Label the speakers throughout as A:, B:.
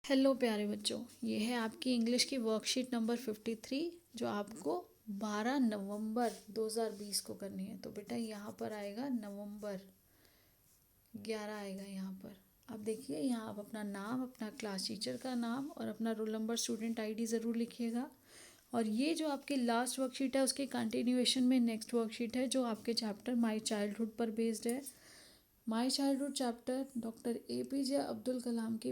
A: Hello प्यारे बच्चों, ये है आपकी इंग्लिश की वर्कशीट नंबर 53 जो आपको 12 नवंबर 2020 को करनी है। तो बेटा यहाँ पर आएगा नवंबर 11 आएगा यहाँ पर। अब देखिए, यहाँ आप अपना नाम, अपना क्लास टीचर का नाम और अपना रोल नंबर, स्टूडेंट आईडी ज़रूर लिखिएगा। और ये जो आपकी लास्ट वर्कशीट है उसके कंटिन्यूएशन में नेक्स्ट वर्कशीट है जो आपके चैप्टर माय चाइल्डहुड पर बेस्ड है। My childhood chapter doctor APJ Abdul Kalam की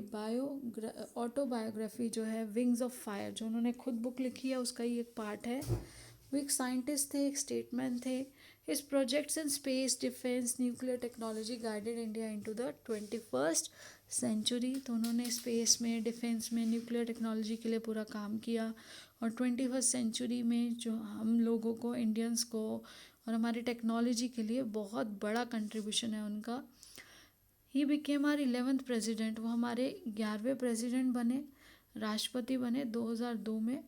A: ऑटोबायोग्राफी जो है विंग्स ऑफ फायर, जो उन्होंने खुद बुक लिखी है, उसका ही एक पार्ट है। वो एक साइंटिस्ट थे, एक स्टेटमैन थे। His projects in space defence nuclear technology guided India into the 21st century. तो उन्होंने स्पेस में, डिफेंस में, न्यूक्लियर टेक्नोलॉजी के लिए पूरा काम किया। और 21st सेंचुरी में जो हम लोगों को, इंडियंस को और हमारी टेक्नोलॉजी के लिए बहुत बड़ा कंट्रीब्यूशन है उनका। He became are 11th president, वो हमारे 11वें प्रेसिडेंट बने, राष्ट्रपति बने 2002 में।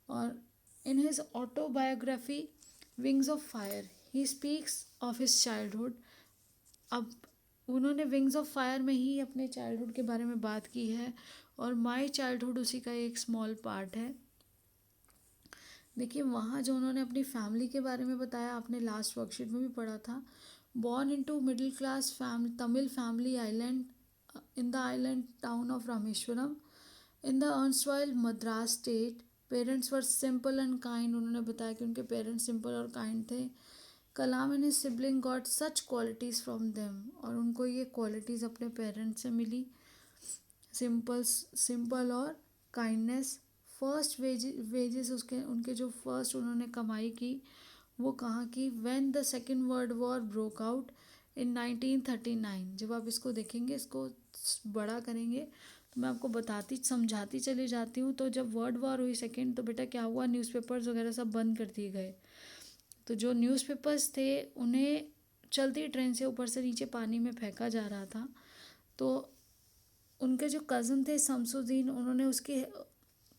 A: और in his autobiography wings of fire he speaks of his childhood. अब उन्होंने विंग्स ऑफ फायर में ही अपने चाइल्डहुड के बारे में बात की है और माय चाइल्डहुड उसी का एक स्मॉल पार्ट है। देखिए, वहाँ जो उन्होंने अपनी फैमिली के बारे में बताया, आपने लास्ट वर्कशीट में भी पढ़ा था। Born into middle class Tamil family island in the island town of Rameswaram in the erstwhile Madras state. Parents were simple and kind, उन्होंने बताया कि उनके पेरेंट्स सिंपल और काइंड थे। Kalam and his sibling got such qualities from them, और उनको ये qualities अपने पेरेंट्स से मिली, सिंपल और काइंडनेस। फर्स्ट वेजेस उसके उनके जो फर्स्ट उन्होंने कमाई की वो कहाँ की, when the second world war broke out in 1939। जब आप इसको देखेंगे, इसको बड़ा करेंगे तो मैं आपको बताती समझाती चली जाती हूँ। तो जब वर्ल्ड वॉर हुई सेकेंड, तो बेटा क्या हुआ, न्यूज़पेपर्स वगैरह सब बंद कर दिए गए। तो जो न्यूज़पेपर्स थे उन्हें चलती ट्रेन से ऊपर से नीचे पानी में फेंका जा रहा था। तो उनके जो कज़न थे शमसुद्दीन, उन्होंने उसकी,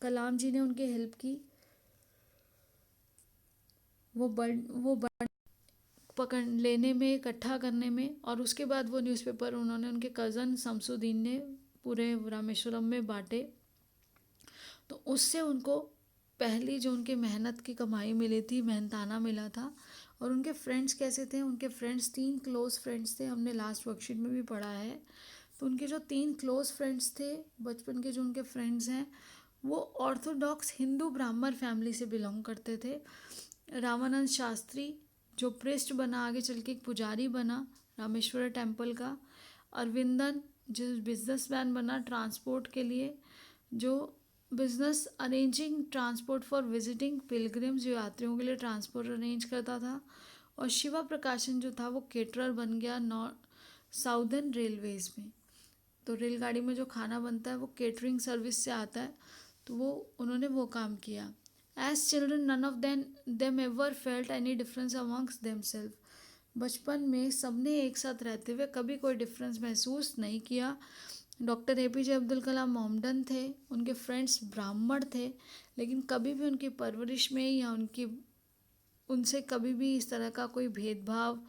A: कलाम जी ने उनकी हेल्प की वो पकड़ लेने में, इकट्ठा करने में। और उसके बाद वो न्यूज़पेपर उन्होंने उनके कज़न शमसुद्दीन ने पूरे रामेश्वरम में बांटे। तो उससे उनको पहली जो उनके मेहनत की कमाई मिली थी, मेहनताना मिला था। और उनके फ्रेंड्स कैसे थे, उनके फ्रेंड्स 3 क्लोज फ्रेंड्स थे, हमने लास्ट वर्कशीट में भी पढ़ा है। तो उनके जो 3 क्लोज फ्रेंड्स थे, बचपन के जो उनके फ्रेंड्स हैं, वो ऑर्थोडॉक्स हिंदू ब्राह्मण फैमिली से बिलोंग करते थे। रामानंद शास्त्री जो प्रिस्ट बना, आगे चल के एक पुजारी बना रामेश्वर टेम्पल का। अरविंदन जो बिजनेसमैन बना ट्रांसपोर्ट के लिए, जो business arranging transport for visiting pilgrims, जो यात्रियों के लिए ट्रांसपोर्ट अरेंज करता था। और शिवा प्रकाशन जो था वो केटरर बन गया साउदर्न रेलवेज में। तो रेलगाड़ी में जो खाना बनता है वो केटरिंग सर्विस से आता है, तो वो उन्होंने वो काम किया। As children none of them ever felt any difference amongst themselves. बचपन में सबने एक साथ रहते हुए कभी कोई डिफरेंस महसूस नहीं किया। डॉक्टर APJ अब्दुल कलाम मोमडन थे, उनके फ्रेंड्स ब्राह्मण थे, लेकिन कभी भी उनकी परवरिश में या उनसे कभी भी इस तरह का कोई भेदभाव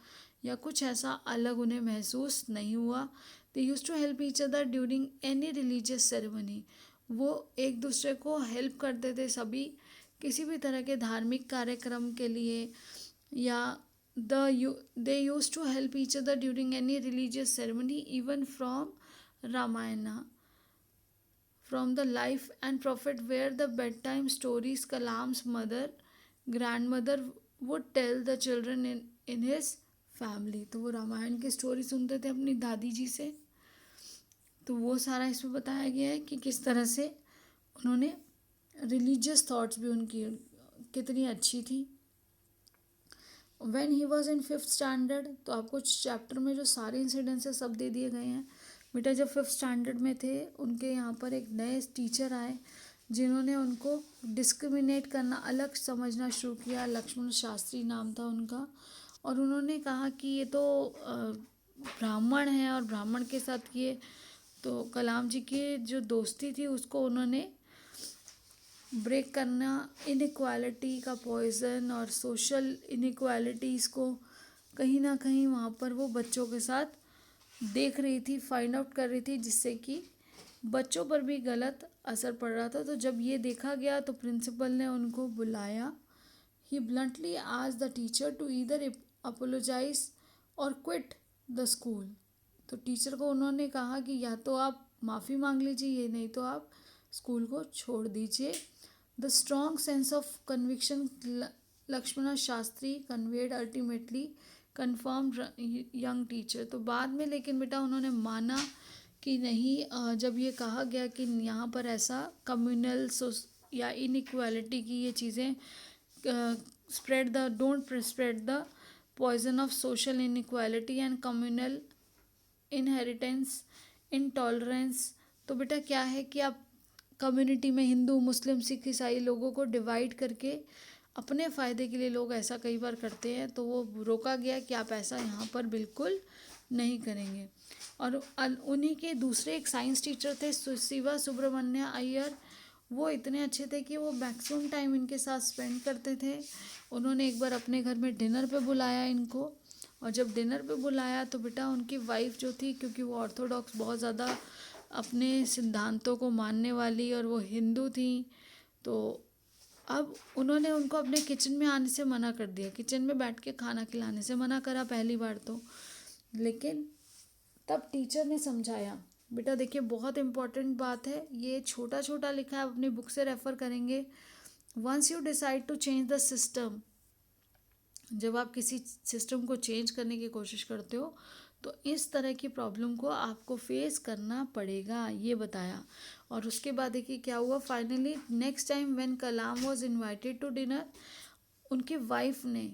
A: या कुछ ऐसा अलग उन्हें महसूस नहीं हुआ। They use to help each other during any religious ceremony. वो एक दूसरे को हेल्प करते थे सभी, किसी भी तरह के धार्मिक कार्यक्रम के लिए, या they use to help each other during any religious ceremony even from Ramayana, from the life and prophet where the bedtime stories Kalam's grandmother would tell the children in his family। तो वो रामायण की स्टोरी सुनते थे अपनी दादी जी से। तो वो सारा इसमें बताया गया है कि किस तरह से उन्होंने रिलीजियस थॉट्स भी उनकी कितनी अच्छी थी। When he was in 5th standard, तो आपको चैप्टर में जो सारे इंसिडेंसेस सब दे दिए गए हैं। बेटा जब 5th स्टैंडर्ड में थे, उनके यहाँ पर एक नए टीचर आए जिन्होंने उनको डिस्क्रिमिनेट करना, अलग समझना शुरू किया। लक्ष्मण शास्त्री नाम था उनका। और उन्होंने कहा कि ये तो ब्राह्मण है और ब्राह्मण के साथ ये, तो कलाम जी की जो दोस्ती थी उसको उन्होंने ब्रेक करना, इनइक्वालिटी का पॉइजन और सोशल इनइक्वालिटीज़ को कहीं ना कहीं वहाँ पर वो बच्चों के साथ देख रही थी, फाइंड आउट कर रही थी, जिससे कि बच्चों पर भी गलत असर पड़ रहा था। तो जब ये देखा गया तो प्रिंसिपल ने उनको बुलाया। He bluntly asked the teacher to either apologise और क्विट द स्कूल। तो टीचर को उन्होंने कहा कि या तो आप माफ़ी मांग लीजिए, नहीं तो आप स्कूल को छोड़ दीजिए। The strong sense of conviction Lakshmana Shastri conveyed ultimately confirm young teacher. तो बाद में लेकिन बेटा उन्होंने माना कि नहीं, जब ये कहा गया कि यहाँ पर ऐसा कम्युनल या इनइक्वालिटी की ये चीज़ें don't spread the poison of social inequality and communal inheritance intolerance. तो बेटा क्या है कि आप कम्युनिटी में हिंदू मुस्लिम सिख ईसाई लोगों को डिवाइड करके अपने फ़ायदे के लिए लोग ऐसा कई बार करते हैं, तो वो रोका गया कि आप ऐसा यहाँ पर बिल्कुल नहीं करेंगे। और उन्हीं के दूसरे एक साइंस टीचर थे शिवा सुब्रमण्य अय्यर। वो इतने अच्छे थे कि वो मैक्सिमम टाइम इनके साथ स्पेंड करते थे। उन्होंने एक बार अपने घर में डिनर पे बुलाया इनको, और जब डिनर पे बुलाया तो बेटा उनकी वाइफ जो थी, क्योंकि वो ऑर्थोडॉक्स बहुत ज़्यादा अपने सिद्धांतों को मानने वाली और वो हिंदू थी, तो अब उन्होंने उनको अपने किचन में आने से मना कर दिया, किचन में बैठ के खाना खिलाने से मना करा पहली बार तो। लेकिन तब टीचर ने समझाया। बेटा देखिए बहुत इम्पोर्टेंट बात है, ये छोटा छोटा लिखा है, अपनी बुक से रेफ़र करेंगे। Once you decide to change the system, जब आप किसी सिस्टम को चेंज करने की कोशिश करते हो तो इस तरह की प्रॉब्लम को आपको फेस करना पड़ेगा, ये बताया। और उसके बाद देखिए क्या हुआ। Finally next time when Kalam was invited to dinner, उनकी वाइफ ने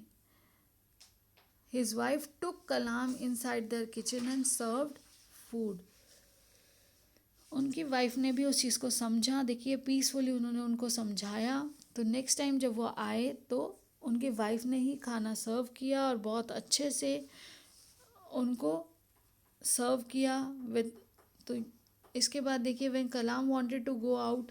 A: his wife took Kalam inside their kitchen and served food. उनकी वाइफ ने भी उस चीज़ को समझा। देखिए पीसफुली उन्होंने उनको समझाया। तो नेक्स्ट टाइम जब वो आए तो उनकी वाइफ ने ही खाना सर्व किया और बहुत अच्छे से उनको सर्व किया विद। तो इसके बाद देखिए when Kalam wanted to go out,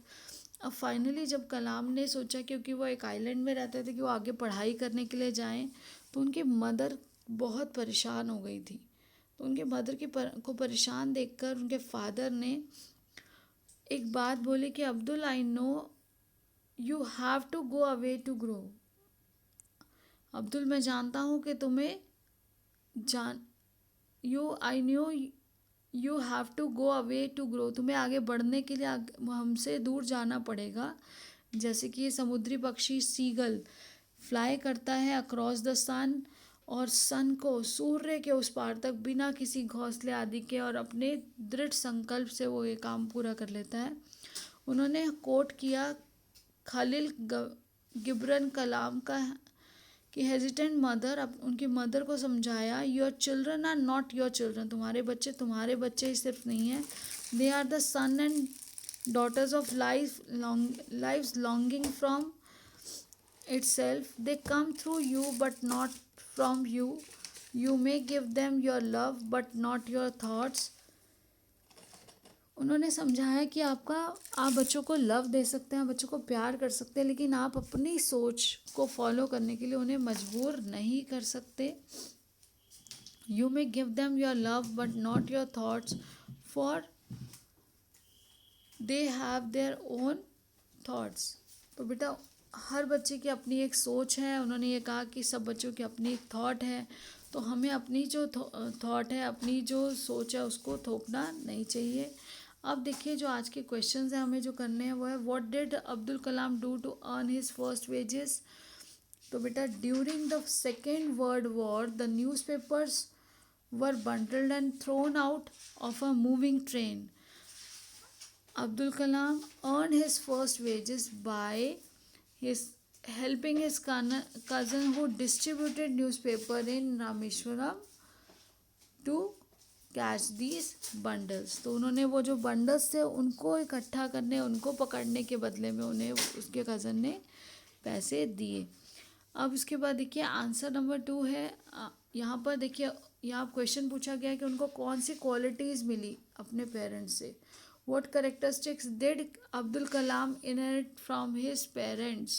A: अब फाइनली जब कलाम ने सोचा, क्योंकि वो एक आइलैंड में रहते थे, कि वो आगे पढ़ाई करने के लिए जाएं, तो उनकी मदर बहुत परेशान हो गई थी। तो उनके मदर को परेशान देखकर उनके फादर ने एक बात बोली कि Abdul, I know you have to go away to grow. Abdul मैं जानता हूँ कि तुम्हें I knew you have to go away to grow, तुम्हें आगे बढ़ने के लिए हमसे दूर जाना पड़ेगा। जैसे कि ये समुद्री पक्षी सीगल फ्लाई करता है अक्रॉस द सन, और सन को सूर्य के उस पार तक बिना किसी घोंसले आदि के और अपने दृढ़ संकल्प से वो ये काम पूरा कर लेता है। उन्होंने कोट किया खलील गिब्रन कलाम का कि हेजिटेंट मदर, अब उनकी मदर को समझाया, your children are not your children, तुम्हारे बच्चे ही सिर्फ नहीं हैं, they are the son and daughters of lives longing from itself, they come through you but not from you, you may give them your love but not your thoughts। उन्होंने समझाया कि आप बच्चों को लव दे सकते हैं, बच्चों को प्यार कर सकते हैं, लेकिन आप अपनी सोच को फॉलो करने के लिए उन्हें मजबूर नहीं कर सकते। You may give them your love but not your thoughts, for they have their own thoughts. तो बेटा हर बच्चे की अपनी एक सोच है। उन्होंने ये कहा कि सब बच्चों की अपनी एक थॉट है, तो हमें अपनी जो थॉट है, अपनी जो सोच है, उसको थोपना नहीं चाहिए। अब देखिए जो आज के क्वेश्चंस हैं हमें जो करने हैं वो है, what did Abdul Kalam do to earn his first wages. तो बेटा during the second world war the newspapers were bundled and thrown out of a moving train. Abdul Kalam earned his first wages by helping his cousin who distributed newspaper in Rameshwaram to catch these bundles। तो उन्होंने वो जो bundles थे उनको इकट्ठा करने, उनको पकड़ने के बदले में उन्हें उसके कज़न ने पैसे दिए। अब इसके बाद देखिए आंसर नंबर 2 है। यहाँ पर देखिए यहाँ क्वेश्चन पूछा गया है कि उनको कौन सी क्वालिटीज़ मिली अपने पेरेंट्स से। What characteristics did Abdul Kalam inherit from his parents।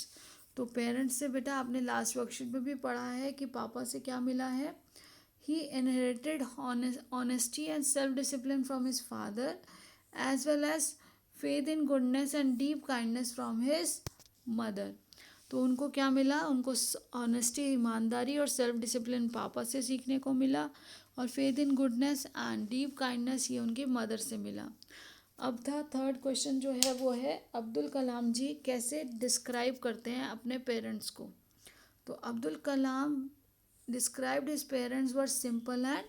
A: तो पेरेंट्स से बेटा आपने लास्ट वर्कशीट में भी पढ़ा है कि पापा से क्या मिला है। He inherited honesty and self discipline from his father as well as faith in goodness and deep kindness from his mother. तो उनको क्या मिला, उनको ऑनेस्टी, ईमानदारी और सेल्फ डिसिप्लिन पापा से सीखने को मिला, और faith in goodness and deep kindness ये उनकी मदर से मिला. अब था थर्ड क्वेश्चन जो है वो है अब्दुल कलाम जी कैसे डिस्क्राइब करते हैं अपने पेरेंट्स को. तो Abdul Kalam described his parents were simple and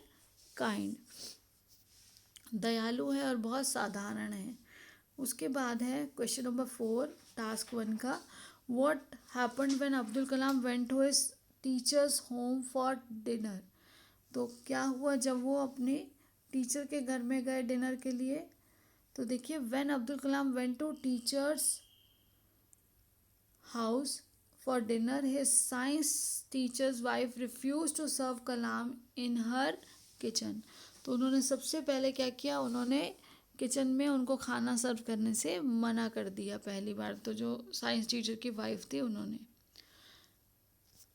A: kind. दयालु है और बहुत साधारण है. उसके बाद है क्वेश्चन नंबर 4 टास्क 1 का. What happened when Abdul Kalam went to his teacher's home for dinner. तो क्या हुआ जब वो अपने टीचर के घर में गए डिनर के लिए. तो देखिए when Abdul Kalam went to teacher's house for dinner his science teacher's wife refuse to serve Kalam in her kitchen. तो उन्होंने सबसे पहले क्या किया, उन्होंने किचन में उनको खाना सर्व करने से मना कर दिया पहली बार. तो जो साइंस टीचर की वाइफ थी उन्होंने.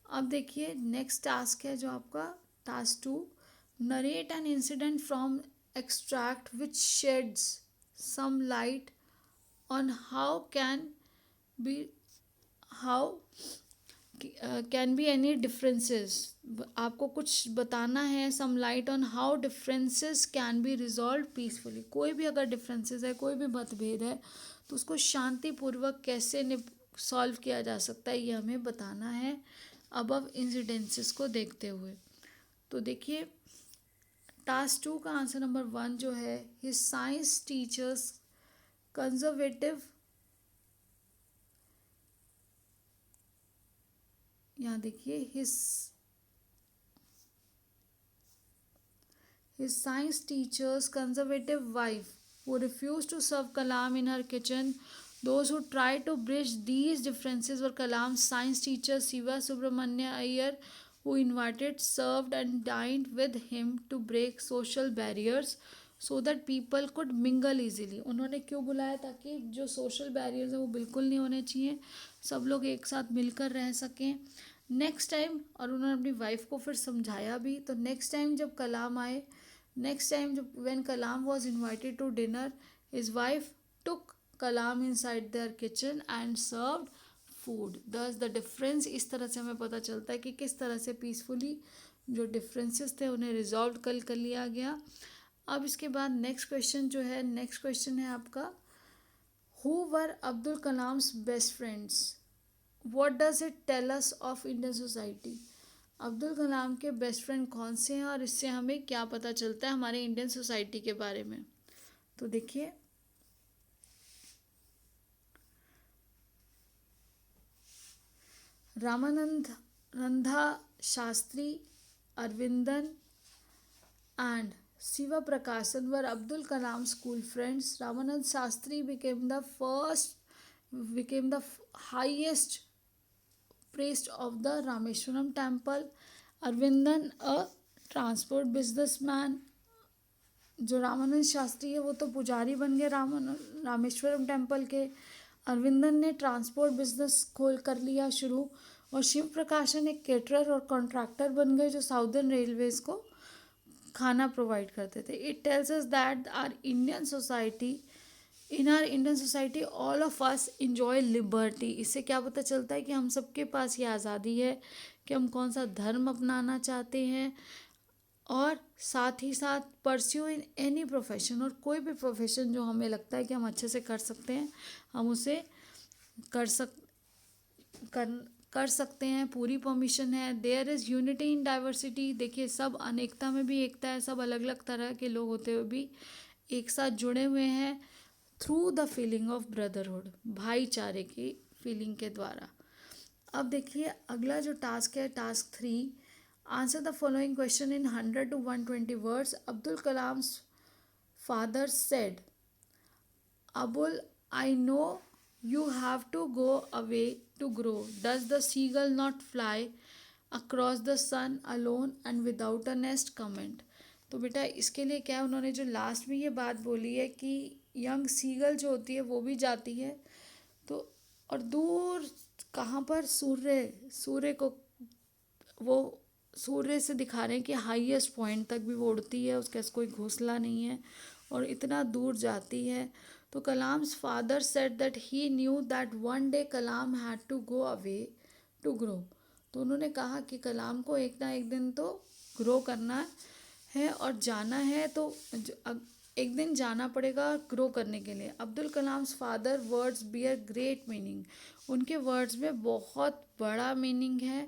A: अब देखिए नेक्स्ट टास्क है जो आपका task 2. Narrate an incident from extract which sheds some light on how can be any differences. आपको कुछ बताना है, some light on how differences can be resolve peacefully. कोई भी अगर डिफरेंसेस है, कोई भी मतभेद है, तो उसको शांतिपूर्वक कैसे सॉल्व किया जा सकता है ये हमें बताना है अबव इंसिडेंसेस को देखते हुए. तो देखिए टास्क 2 का आंसर नंबर 1 जो है हिज साइंस टीचर्स कंजर्वेटिव. यहाँ देखिए his science teachers conservative wife who refused to serve Kalam in her kitchen. Those who tried to bridge these differences were Kalam's science teacher Siva Subramanya Iyer, who invited, served and dined with him to break social barriers so that people could mingle easily. उन्होंने क्यों बुलाया, ताकि जो social barriers हैं वो बिल्कुल नहीं होने चाहिए, सब लोग एक साथ मिलकर रह सकें. नेक्स्ट टाइम, और उन्होंने अपनी वाइफ को फिर समझाया भी. तो नेक्स्ट टाइम जब कलाम आए, नेक्स्ट टाइम जब when Kalam was invited to dinner, his wife took Kalam inside their kitchen and served food. Thus the difference, इस तरह से हमें पता चलता है कि किस तरह से पीसफुली जो डिफरेंसेस थे उन्हें रिजॉल्व कर लिया गया. अब इसके बाद नेक्स्ट क्वेश्चन जो है, नेक्स्ट क्वेश्चन है आपका who were Abdul Kalam's best friends. What does it tell us of Indian society. Abdul Kalam के बेस्ट फ्रेंड कौन से हैं और इससे हमें क्या पता चलता है हमारे इंडियन सोसाइटी के बारे में. तो देखिए रामानंद रंधा Shastri, Aravindan and Sivaprakasan were Abdul Kalam school friends. Ramanand Shastri became the highest priest of the Rameshwaram temple. Arvindan a transport businessman. जो रामानंद शास्त्री है वो तो पुजारी बन गए रामेश्वरम टेम्पल के. अरविंदन ने ट्रांसपोर्ट बिजनेस खोल कर लिया शुरू, और शिव प्रकाशन एक केटरर और कॉन्ट्रैक्टर बन गए जो साउदर्न रेलवेज को खाना प्रोवाइड करते थे. It tells us that in are Indian society all of us enjoy liberty. इससे क्या पता चलता है कि हम सबके पास ये आज़ादी है कि हम कौन सा धर्म अपनाना चाहते हैं, और साथ ही साथ परस्यू इन एनी प्रोफेशन. और कोई भी प्रोफेशन जो हमें लगता है कि हम अच्छे से कर सकते हैं, हम उसे कर सकते हैं. पूरी परमिशन है. There is unity in diversity. देखिए सब अनेकता में भी एकता है. सब अलग अलग तरह के लोग होते हुए भी एक साथ जुड़े हुए हैं through the feeling of brotherhood, भाईचारे की फीलिंग के द्वारा. अब देखिए अगला जो टास्क है task 3. Answer the following question in 100 to 120 words. Abdul Kalam's father said, Abul I know you have to go away to grow. Does the seagull not fly across the sun alone and without a nest? Comment. तो बेटा इसके लिए क्या है, उन्होंने जो last में ये बात बोली है कि यंग सीगल जो होती है वो भी जाती है, तो और दूर कहाँ पर सूर्य को वो सूर्य से दिखा रहे हैं कि हाईएस्ट पॉइंट तक भी वो उड़ती है, उसके पास कोई घोंसला नहीं है, और इतना दूर जाती है। तो Kalam's father said that he knew that one day Kalam had to go away to grow. तो उन्होंने कहा कि कलाम को एक ना एक दिन तो ग्रो करना है और जाना है, तो एक दिन जाना पड़ेगा ग्रो करने के लिए। Abdul Kalam's father words bear great meaning. उनके वर्ड्स में बहुत बड़ा मीनिंग है।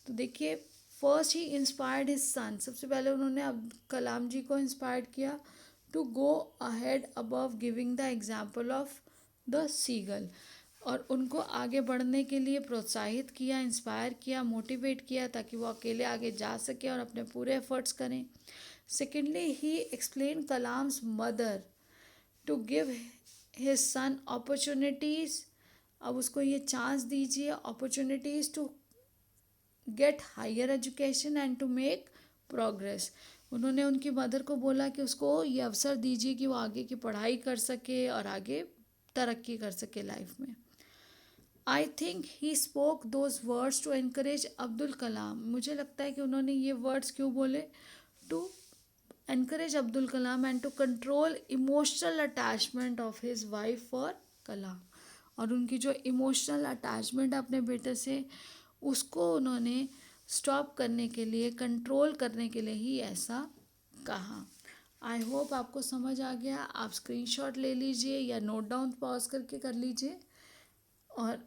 A: तो देखिए, फर्स्ट ही इंस्पायर्ड हिज सन। सबसे पहले उन्होंने कलाम जी को इंस्पायर किया to go ahead above giving the example of the seagull, और उनको आगे बढ़ने के लिए प्रोत्साहित किया, इंस्पायर किया, मोटिवेट किया, ताकि वो अकेले आगे जा सके और अपने पूरे एफर्ट्स करें। Secondly he explain Kalam's mother to give his son opportunities. अब उसको ये चांस दीजिए, opportunities to get higher education and to make progress. उन्होंने उनकी मदर को बोला कि उसको ये अवसर दीजिए कि वो आगे की पढ़ाई कर सके और आगे तरक्की कर सके लाइफ में। I think he spoke those words to encourage Abdul Kalam. मुझे लगता है कि उन्होंने ये वर्ड्स क्यों बोले, to encourage Abdul Kalam and to control emotional attachment of his wife for Kalam. और उनकी जो इमोशनल अटैचमेंट अपने बेटे से, उसको उन्होंने स्टॉप करने के लिए, कंट्रोल करने के लिए ही ऐसा कहा। आई होप आपको समझ आ गया। आप स्क्रीनशॉट ले लीजिए या नोट डाउन पॉज करके कर लीजिए और